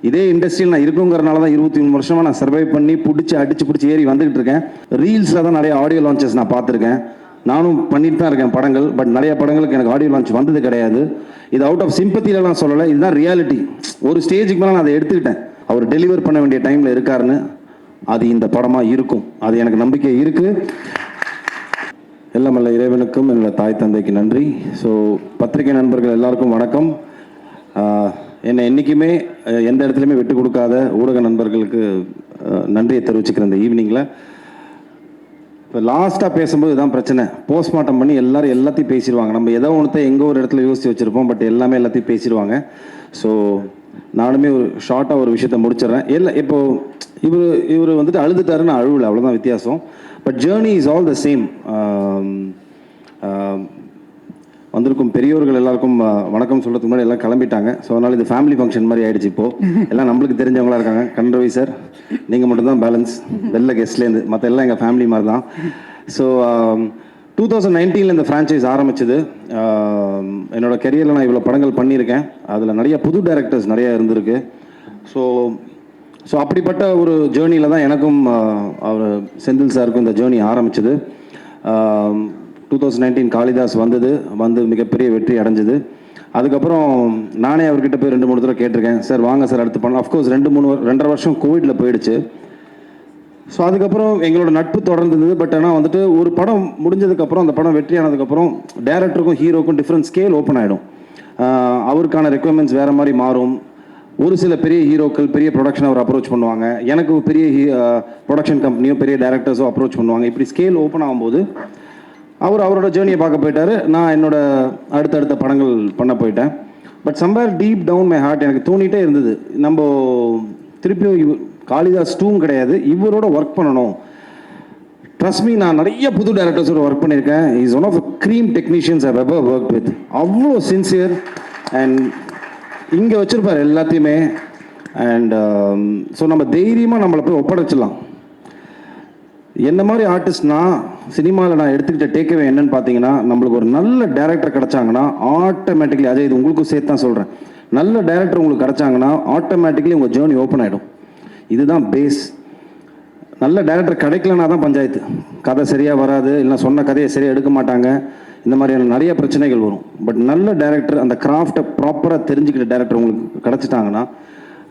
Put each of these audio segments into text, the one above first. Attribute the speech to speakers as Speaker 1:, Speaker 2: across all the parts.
Speaker 1: இதே இண்டஸ்ட்ரியில் நான் இருக்குங்கிறனால தான் 23 வருஷமாக நான் சர்வை பண்ணி அடிச்சு பிடிச்சி ஏறி வந்துகிட்டு இருக்கேன். ரீல்ஸில் தான் நிறைய ஆடியோ லான்ச்சஸ் நான் பார்த்துருக்கேன். நானும் பண்ணிட்டு தான் இருக்கேன் படங்கள். பட் நிறைய படங்களுக்கு எனக்கு ஆடியோ லான்ச் வந்தது கிடையாது. இது அவுட் ஆஃப் சிம்பத்தியில் நான் சொல்லலை, இதுதான் ரியாலிட்டி. ஒரு ஸ்டேஜுக்கு மேலே நான் அதை எடுத்துக்கிட்டேன். அவர் டெலிவர் பண்ண வேண்டிய டைமில் இருக்காருன்னு. அது இந்த படமாக இருக்கும், அது எனக்கு நம்பிக்கை இருக்குது. எல்லாமல்ல இறைவனுக்கும் என்னோட தாய் தந்தைக்கு நன்றி. ஸோ பத்திரிகை நண்பர்கள் எல்லாருக்கும் வணக்கம். என்னை என்றைக்குமே எந்த இடத்துலையுமே விட்டு கொடுக்காத ஊடக நண்பர்களுக்கு நன்றியை தெரிவிச்சுக்கிறேன் இந்த ஈவினிங்கில். இப்போ லாஸ்ட்டாக பேசும்போது தான் பிரச்சனை. போஸ்ட்மார்ட்டம் பண்ணி எல்லாத்தையும் பேசிடுவாங்க. நம்ம ஏதோ ஒன்றத்தை எங்கோ ஒரு இடத்துல யோசித்து வச்சுருப்போம், பட் எல்லாத்தையும் பேசிடுவாங்க. ஸோ நானுமே ஒரு ஷார்ட்டாக ஒரு விஷயத்த முடிச்சிடுறேன். இப்போது இவர் வந்துட்டு அழுதுட்டாருன்னு அழுவலை, அவ்வளோதான் வித்தியாசம். But journey is all the same. வந்திருக்கும் பெரியோர்கள் எல்லாருக்கும் வணக்கம் சொல்கிறதுக்கு முன்னாடி எல்லாம் கிளம்பிட்டாங்க. ஸோ அதனால் இது ஃபேமிலி ஃபங்க்ஷன் மாதிரி ஆகிடுச்சு. இப்போது எல்லாம் நம்மளுக்கு தெரிஞ்சவங்களா இருக்காங்க. கண்ரவி சார், நீங்கள் மட்டும்தான் பேலன்ஸ் வெளில கெஸ்ட்லேருந்து, மற்ற எல்லாம் எங்கள் ஃபேமிலி மாதிரி தான். ஸோ 2019 இந்த ஃப்ரான்ச்சைஸ் ஆரம்பிச்சது. என்னோட கெரியரில் நான் இவ்வளோ படங்கள் பண்ணியிருக்கேன். அதில் நிறைய புது டைரக்டர்ஸ் நிறையா இருந்திருக்கு. ஸோ அப்படிப்பட்ட ஒரு ஜேர்னியில் தான் எனக்கும் அவர் செந்தில் சாருக்கும் இந்த ஜேர்னி ஆரம்பிச்சது. 2019 காளிதாஸ் வந்து மிகப்பெரிய வெற்றி அடைஞ்சது. அதுக்கப்புறம் நானே அவர்கிட்ட போய் 2-3 தடவை கேட்டிருக்கேன், சார் வாங்க சார் அடுத்து பண்ணலாம். அஃப்கோர்ஸ் 2-2.5 வருஷம் கோவிடில் போயிடுச்சு. ஸோ அதுக்கப்புறம் எங்களோட நட்பு தொடர்ந்தது. பட் ஆனால் வந்துட்டு ஒரு படம் முடிஞ்சதுக்கப்புறம், அந்த படம் வெற்றி ஆனதுக்கப்புறம் டேரக்டருக்கும் ஹீரோக்கும் டிஃப்ரெண்ட் ஸ்கேல் ஓப்பன் ஆகிடும். அவருக்கான ரெக்குவயர்மெண்ட்ஸ் வேறு மாதிரி மாறும். ஒரு சில பெரிய ஹீரோக்கள் பெரிய ப்ரொடக்ஷன் அவர் அப்ரோச் பண்ணுவாங்க, எனக்கு பெரிய ப்ரொடக்ஷன் கம்பெனியோ பெரிய டேரக்டர்ஸோ அப்ரோச் பண்ணுவாங்க. இப்படி ஸ்கேல் ஓப்பன் ஆகும்போது அவரோட ஜேர்னியை பார்க்க போயிட்டாரு, நான் என்னோட அடுத்தடுத்த படங்கள் பண்ண போயிட்டேன். But somewhere deep down my heart எனக்கு தோணிகிட்டே இருந்தது, நம்ம திருப்பியும் காளிதாஸ் 2 கிடையாது, இவரோட ஒர்க் பண்ணணும். ட்ரஸ்ட் மீ, நான் நிறைய புது டேரக்டர்ஸோட ஒர்க் பண்ணியிருக்கேன். Is one of the cream technicians I ever work with. அவ்வளோ சின்சியர் அண்ட் இங்கே வச்சுருப்பார் எல்லாத்தையுமே. அண்ட் ஸோ நம்ம தைரியமாக நம்மளை போய் ஒப்படைச்சிடலாம். என்ன மாதிரி ஆர்டிஸ்ட்னா சினிமாவில் நான் எடுத்துக்கிட்ட டேக்அவே என்னன்னு பார்த்தீங்கன்னா, நம்மளுக்கு ஒரு நல்ல டேரக்டர் கிடச்சாங்கன்னா ஆட்டோமேட்டிக்லி, அதே இது உங்களுக்கும் சேர்த்து தான் சொல்கிறேன், நல்ல டேரக்டர் உங்களுக்கு கிடச்சாங்கன்னா ஆட்டோமேட்டிக்லி உங்கள் ஜேர்னி ஓப்பன் ஆகிடும். இதுதான் பேஸ். நல்ல டேரக்டர் கிடைக்கலனா தான் பஞ்சாயத்து. கதை சரியாக வராது, இல்லை சொன்ன கதையை சரியாக எடுக்க மாட்டாங்க, இந்த மாதிரியான நிறைய பிரச்சனைகள் வரும். பட் நல்ல டேரக்டர், அந்த கிராஃப்டை ப்ராப்பராக தெரிஞ்சுக்கிட்ட டேரக்டர் உங்களுக்கு கிடச்சிட்டாங்கன்னா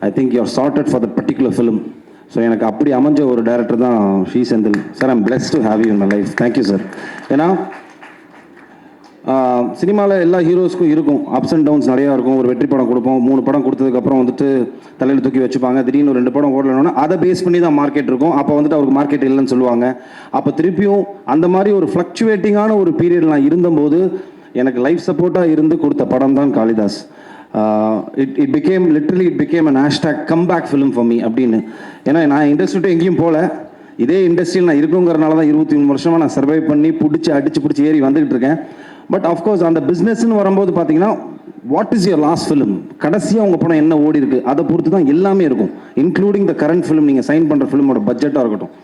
Speaker 1: I think you are charted for that particular film. So எனக்கு அப்படி அமைஞ்ச ஒரு டேரக்டர் தான் Shri Senthil sir. I'm blessed to have you in my life. Thank you sir. ஏன்னா சினிமாவில் எல்லா ஹீரோஸ்க்கும் இருக்கும் அப்ஸ் அண்ட் டவுன்ஸ் நிறையா இருக்கும். ஒரு வெற்றி படம் கொடுப்போம், 3 படம் கொடுத்ததுக்கப்புறம் வந்துட்டு தலையில் தூக்கி வச்சுப்பாங்க. திடீர்னு 2 படம் ஓடலன்னா அதை பேஸ் பண்ணி தான் மார்க்கெட் இருக்கும். அப்போ வந்துட்டு அவருக்கு மார்க்கெட் இல்லைன்னு சொல்லுவாங்க. அப்போ திருப்பியும் அந்த மாதிரி ஒரு ஃப்ளக்சுவேட்டிங்கான ஒரு பீரியட் நான் இருந்தபோது எனக்கு லைஃப் சப்போர்ட்டாக இருந்து கொடுத்த படம் தான் Kalidas. It became an hashtag comeback film for me அப்படின்னு. ஏன்னா நான் இண்டஸ்ட்ரிட்டு எங்கேயும் போகல, இதே இண்டஸ்ட்ரியில் நான் இருக்குங்கிறனால தான் 23 வருஷமாக நான் சர்வை பண்ணி அடிச்சு பிடிச்சி ஏறி வந்துகிட்டு இருக்கேன். பட் ஆஃப்கோர்ஸ் அந்த பிஸ்னஸ்ன்னு வரும்போது பார்த்தீங்கன்னா, what is your last film, கடைசியாக உங்கள் படம் என்ன ஓடி இருக்குது அதை பொறுத்து தான் எல்லாமே இருக்கும், இன்க்ளூடிங் த கரண்ட் ஃபிலிம், நீங்கள் சைன் பண்ணுற ஃபிலிமோட பட்ஜெட்டாக இருக்கட்டும்.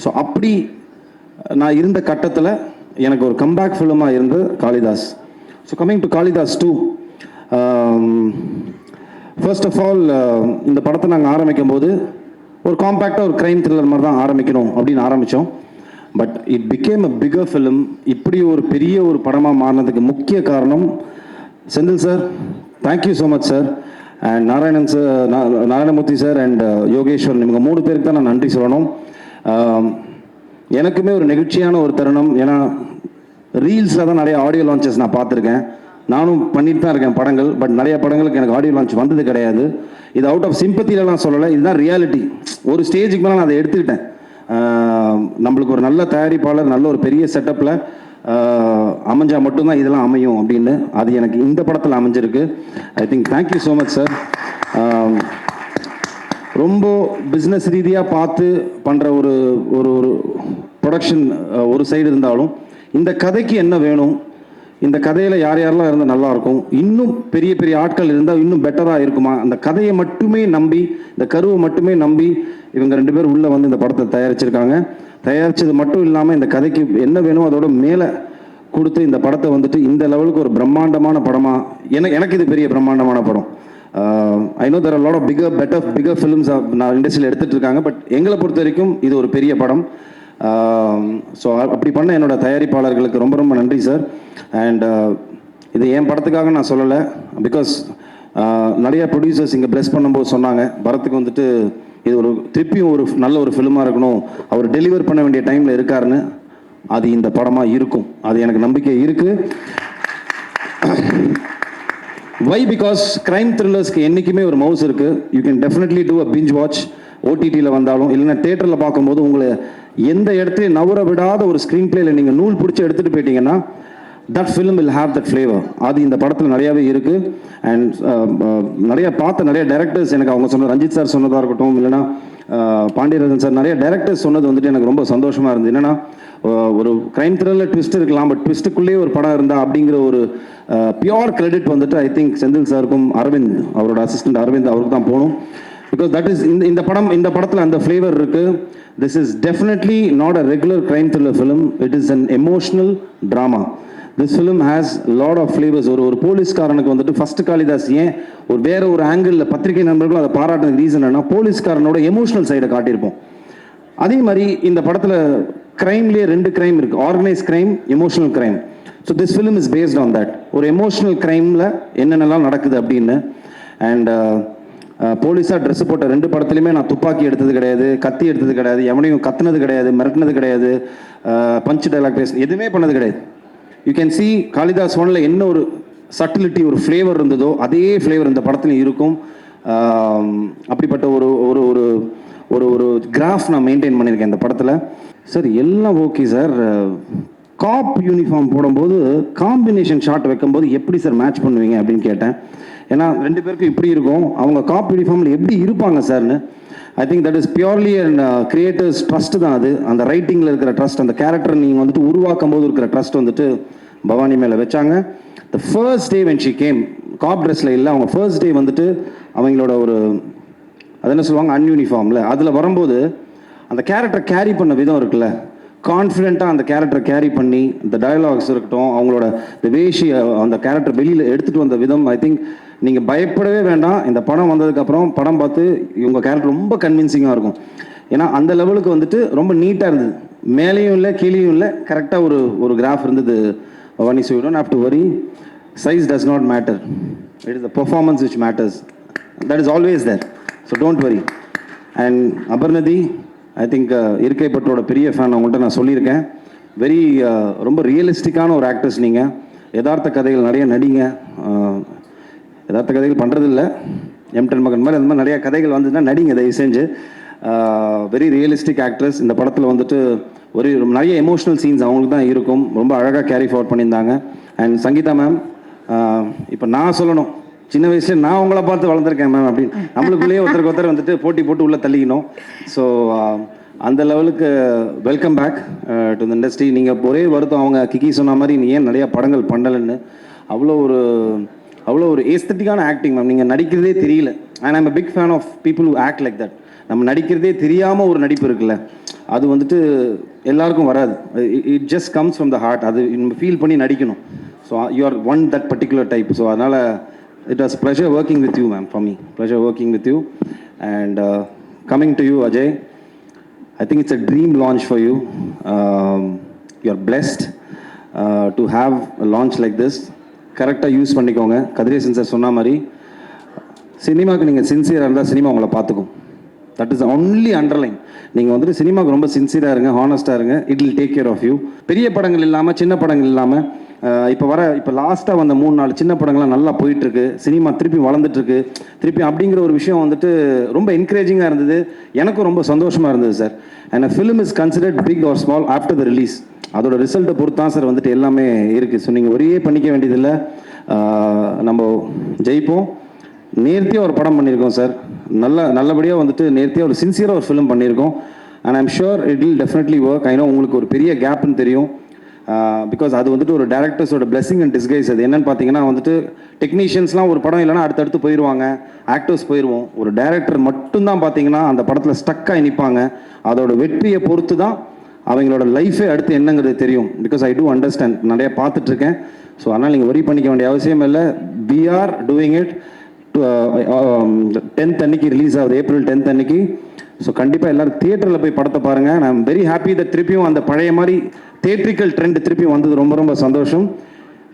Speaker 1: ஸோ அப்படி நான் இருந்த கட்டத்தில் எனக்கு ஒரு கம்பேக் ஃபிலிமாக இருந்தது Kalidas. So coming to Kalidas 2, first of all இந்த படத்தை நாங்கள் ஆரம்பிக்கும் போது ஒரு காம்பேக்டாக ஒரு க்ரைம் த்ரில்லர் மாதிரி தான் ஆரம்பிக்கணும் அப்படின்னு ஆரம்பித்தோம். But it became a bigger film. இப்படி ஒரு பெரிய ஒரு படமாக மாறினதுக்கு முக்கிய காரணம் Senthil sir. Thank you so much sir. And Narayanamurthy sir and Yogeswaran, இவங்க 3 பேருக்கு தான் நான் நன்றி சொல்லணும். எனக்குமே ஒரு நெகிழ்ச்சியான ஒரு தருணம். ஏன்னா ரீல்ஸில் தான் நிறைய ஆடியோ லான்ச்சஸ் நான் பார்த்துருக்கேன். நானும் பண்ணிட்டு தான் இருக்கேன் படங்கள். பட் நிறைய படங்களுக்கு எனக்கு ஆடியோ லான்ச் வந்தது கிடையாது. இது அவுட் ஆஃப் சிம்பத்தியில் நான் சொல்லலை, இதுதான் ரியாலிட்டி. ஒரு ஸ்டேஜுக்கு மேலே நான் அதை எடுத்துக்கிட்டேன். நம்மளுக்கு ஒரு நல்ல தயாரிப்பாளர், நல்ல ஒரு பெரிய செட்டப்பில் அமைஞ்சால் மட்டும்தான் இதெல்லாம் அமையும் அப்படின்னு. அது எனக்கு இந்த படத்தில் அமைஞ்சிருக்கு. I think thank you so much sir. ரொம்ப பிஸ்னஸ் ரீதியாக பார்த்து பண்ணுற ஒரு ஒரு ப்ரொடக்ஷன் ஒரு சைடு இருந்தாலும், இந்த கதைக்கு என்ன வேணும், இந்த கதையில் யாரெல்லாம் இருந்தால் நல்லாயிருக்கும், இன்னும் பெரிய பெரிய ஆட்கள் இருந்தால் இன்னும் பெட்டராக இருக்குமா, அந்த கதையை மட்டுமே நம்பி, இந்த கருவை மட்டுமே நம்பி இவங்க 2 பேர் உள்ளே வந்து இந்த படத்தை தயாரிச்சிருக்காங்க. தயாரித்தது மட்டும் இல்லாமல் இந்த கதைக்கு என்ன வேணும் அதோட மேலே கொடுத்து இந்த படத்தை வந்துட்டு இந்த லெவலுக்கு ஒரு பிரம்மாண்டமான படமாக, எனக்கு இது பெரிய பிரம்மாண்டமான படம். I know there are lot of bigger films நான் இண்டஸ்ட்ரியில் எடுத்துகிட்டு இருக்காங்க. பட் எங்களை பொறுத்த வரைக்கும் இது ஒரு பெரிய படம். ஸோ அப்படி பண்ண என்னோட தயாரிப்பாளர்களுக்கு ரொம்ப ரொம்ப நன்றி சார். அண்ட் இது என் படத்துக்காக நான் சொல்லலை, பிகாஸ் நிறைய ப்ரொடியூசர்ஸ் இங்கே ப்ளெஸ் பண்ணும்போது சொன்னாங்க பரத்துக்கு வந்துட்டு இது ஒரு திருப்பியும் ஒரு நல்ல ஒரு ஃபிலிமாக இருக்கணும், அவர் டெலிவர் பண்ண வேண்டிய டைமில் இருக்காருன்னு. அது இந்த படமாக இருக்கும், அது எனக்கு நம்பிக்கை இருக்குது. வை? பிகாஸ் கிரைம் த்ரில்லர்ஸ்க்கு என்றைக்குமே ஒரு மவுஸ் இருக்குது. You can definitely do a binge watch. ஓடிடியில் வந்தாலும் இல்லைன்னா தேட்டரில் பார்க்கும்போது உங்களை எந்த இடத்துலையும் நவர விடாத ஒரு ஸ்க்ரீன் பிளேயில் நீங்கள் நூல் பிடிச்சி எடுத்துகிட்டு போயிட்டீங்கன்னா that film will have that flavour. அது இந்த படத்தில் நிறையாவே இருக்குது. அண்ட் நிறைய பார்த்த நிறைய டேரக்டர்ஸ் எனக்கு அவங்க சொன்ன ரஞ்சித் சார் சொன்னதாக இருக்கட்டும், இல்லைனா பாண்டியராஜன் சார், நிறைய டேரக்டர்ஸ் சொன்னது வந்துட்டு எனக்கு ரொம்ப சந்தோஷமாக இருந்தது. என்னென்னா ஒரு கிரைம் த்ரில்லர் ட்விஸ்ட் இருக்கலாம், பட் ட்விஸ்ட்டுக்குள்ளேயே ஒரு படம் இருந்தால் அப்படிங்கிற ஒரு பியோர் கிரெடிட் வந்துட்டு ஐ திங்க் செந்தில் சாருக்கும் அரவிந்த், அவரோட அசிஸ்டன்ட் அரவிந்த், அவருக்கு தான் போகணும். பிகாஸ் தட் இஸ் இந்த படத்தில் அந்த ஃப்ளேவர் இருக்குது. This is definitely not a regular crime thriller film, it is an emotional drama. This film has lot of flavours. ஒரு போலீஸ்காரனுக்கு வந்துட்டு ஃபஸ்ட்டு காளிதாஸ் ஏன் ஒரு வேற ஒரு ஆங்கிளில் பத்திரிகை நண்பர்களும் அதை பாராட்டுறதுக்கு ரீசன் என்னன்னா போலீஸ்காரனோட எமோஷனல் சைடை காட்டியிருப்போம். அதே மாதிரி இந்த படத்தில் கிரைம்லேயே 2 கிரைம் இருக்குது, organise crime, emotional crime. So this film is based on that. ஒரு எமோஷனல் கிரைமில் என்னென்னலாம் நடக்குது அப்படின்னு. அண்ட் போலீஸாக ட்ரெஸ் போட்ட 2 படத்துலையுமே நான் துப்பாக்கி எடுத்தது கிடையாது, கத்தி எடுத்தது கிடையாது, எவனையும் கத்துனது கிடையாது, மிரட்டினது கிடையாது, பஞ்ச் டைலாக் பேச எதுவுமே பண்ணது கிடையாது. யூ கேன் சி காளிதாஸ் ஒன்ல என்ன ஒரு சட்டிலிட்டி, ஒரு ஃப்ளேவர் இருந்ததோ அதே ஃப்ளேவர் இந்த படத்துலையும் இருக்கும். அப்படிப்பட்ட ஒரு ஒரு ஒரு ஒரு ஒரு கிராஃப் நான் மெயின்டைன் பண்ணியிருக்கேன் இந்த படத்தில். சார் எல்லாம் ஓகே சார், காப் யூனிஃபார்ம் போடும்போது காம்பினேஷன் ஷாட் வைக்கும்போது எப்படி சார் மேட்ச் பண்ணுவீங்க அப்படின்னு கேட்டேன். ஏன்னா 2 பேருக்கும் இப்படி இருக்கும், அவங்க காப் யூனிஃபார்மில் எப்படி இருப்பாங்க சார்னு. I think that is purely and creators trust தான் அது. அந்த ரைட்டிங்கில் இருக்கிற ட்ரஸ்ட், அந்த கேரக்டர் நீங்கள் வந்துட்டு உருவாக்கும் போது இருக்கிற ட்ரஸ்ட் வந்துட்டு பவானி மேலே வச்சாங்க. The first day when she came, cop ட்ரெஸ்ஸில் இல்லை, அவங்க ஃபர்ஸ்ட் டே வந்துட்டு அவங்களோட ஒரு அது என்ன சொல்லுவாங்க அன்யூனிஃபார்மில் அதில் வரும்போது அந்த கேரக்டர் கேரி பண்ண விதம் இருக்குல்ல, கான்ஃபிடென்ட்டாக அந்த கேரக்டர் கேரி பண்ணி இந்த டயலாக்ஸ் இருக்கட்டும், அவங்களோட இந்த வேஷி அந்த கேரக்டர் வெளியில் எடுத்துகிட்டு வந்த விதம், ஐ திங்க் நீங்கள் பயப்படவே வேண்டாம். இந்த படம் வந்ததுக்கப்புறம் படம் பார்த்து உங்கள் கேரக்டர் ரொம்ப கன்வின்சிங்காக இருக்கும். ஏன்னா அந்த லெவலுக்கு வந்துட்டு ரொம்ப நீட்டாக இருந்தது, மேலேயும் இல்லை கீழேயும் இல்லை, கரெக்டாக ஒரு ஒரு கிராஃப் இருந்தது Bhavani. So you don't have to worry, size does not matter, it is the performance which matters, that is always there. So don't worry. And Aparnathi, I think இருக்கை பற்றோட பெரிய ஃபேன், அவங்கள்ட்ட நான் சொல்லியிருக்கேன். வெரி ரொம்ப ரியலிஸ்டிக்கான ஒரு ஆக்டர்ஸ் நீங்கள். யதார்த்த கதைகள் நிறைய நடிங்க. யதார்த்த கதைகள் பண்ணுறதில்ல, எம்டன் மகன் மாதிரி அந்த மாதிரி நிறையா கதைகள் வந்துச்சுன்னா நடிங்க தயவு செஞ்சு. Very realistic actress. இந்த படத்தில் வந்துட்டு ஒரு நிறைய எமோஷ்னல் சீன்ஸ் அவங்களுக்கு தான் இருக்கும், ரொம்ப அழகாக கேரி ஃபார்வர்ட் பண்ணியிருந்தாங்க. அண்ட் சங்கீதா மேம், இப்போ நான் சொல்லணும், சின்ன வயசுல நான் உங்களை பார்த்து வளர்ந்துருக்கேன் மேம் அப்படின்னு நம்மளுக்குள்ளேயே ஒருத்தருக்கு ஒருத்தர் வந்துட்டு போட்டி போட்டு உள்ளே தள்ளிக்கணும். ஸோ அந்த லெவலுக்கு welcome back to the industry. நீங்கள் ஒரே வருத்தம், அவங்க கிக்கி சொன்ன மாதிரி நீ ஏன் நிறையா படங்கள் பண்ணலைன்னு. அவ்வளோ ஒரு ஏஸ்தட்டிக்கான ஆக்டிங் மேம், நீங்கள் நடிக்கிறதே தெரியல. And I'm a big fan of people who act like that. நம்ம நடிக்கிறதே தெரியாமல் ஒரு நடிப்பு இருக்குல்ல, அது வந்துட்டு எல்லாருக்கும் வராது. It just comes from the heart. அது நம்ம ஃபீல் பண்ணி நடிக்கணும். So you are one that particular type. So அதனால் it was a pleasure working with you, ma'am, for me. Pleasure working with you. And coming to you, Ajay, I think it's a dream launch for you. You're blessed to have a launch like this. கரெக்டாக use பண்ணிக்கோங்க. Kathiresan sir சொன்ன மாதிரி சினிமாவுக்கு நீங்கள் சின்சியராக இருந்தால் cinema உங்களை பார்த்துக்கும். That is only underline. நீங்கள் வந்துட்டு சினிமாவுக்கு ரொம்ப சின்சியராக இருங்க, ஹானஸ்ட்டாக இருங்க, it will take care of you. பெரிய படங்கள் இல்லாமல் சின்ன படங்கள் இல்லாமல் இப்போ லாஸ்ட்டாக வந்த 3-4 சின்ன படங்கள்லாம் நல்லா போயிட்டுருக்கு, சினிமா திருப்பி வளர்ந்துட்டுருக்கு திருப்பி அப்படிங்கிற ஒரு விஷயம் வந்துட்டு ரொம்ப என்கரேஜிங்காக இருந்தது. எனக்கும் ரொம்ப சந்தோஷமாக இருந்தது sir. And a film is considered big or small after the release. அதோட ரிசல்ட்டை பொறுத்து தான் சார் வந்துட்டு எல்லாமே இருக்குது. ஸோ நீங்கள் ஒரே பண்ணிக்க வேண்டியதில்லை, நம்ம ஜெயிப்போம். நேர்த்தியாக ஒரு படம் பண்ணியிருக்கோம் சார், நல்லபடியாக வந்துட்டு நேர்த்தியாக ஒரு சின்சியராக ஒரு ஃபிலிம் பண்ணியிருக்கோம். And I'm sure it will definitely work. I know உங்களுக்கு ஒரு பெரிய கேப்னு தெரியும், பிகாஸ் அது வந்துட்டு ஒரு டேரக்டர்ஸோட பிளெஸிங் அண்ட் டிஸ்கைஸ். அது என்னன்னு பார்த்தீங்கன்னா வந்துட்டு டெக்னீஷியன்ஸ்லாம் ஒரு படம் இல்லைனா அடுத்தடுத்து போயிடுவாங்க, ஆக்டர்ஸ் போயிடுவோம். ஒரு டேரக்டர் மட்டும்தான் பார்த்தீங்கன்னா அந்த படத்தில் ஸ்டக்காகி நிற்பாங்க. அதோட வெற்றியை பொறுத்து தான் அவங்களோட லைஃபே அடுத்து என்னங்கிறது தெரியும். பிகாஸ் ஐ டூ அண்டர்ஸ்டாண்ட், நிறைய பார்த்துட்ருக்கேன். ஸோ அதனால் நீங்கள் ஒரி பண்ணிக்க வேண்டிய அவசியம் இல்லை. We are doing it. 10th அன்னைக்கு ரிலீஸ் ஆகுது, April 10th அன்னைக்கு. ஸோ கண்டிப்பாக எல்லோரும் தியேட்டரில் போய் படத்தை பாருங்கள். நான் வெரி ஹாப்பி தட் திருப்பியும் அந்த பழைய மாதிரி தியேட்ரிக்கல் ட்ரெண்ட் திருப்பியும் வந்தது ரொம்ப ரொம்ப சந்தோஷம்.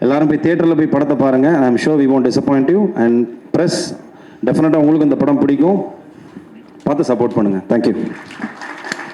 Speaker 1: எல்லாரும் போய் தியேட்டரில் போய் படத்தை பாருங்கள். I am sure we won't disappoint you. And press டெஃபினட்டாக உங்களுக்கு இந்த படம் பிடிக்கும், பார்த்து சப்போர்ட் பண்ணுங்கள். தேங்க்யூ.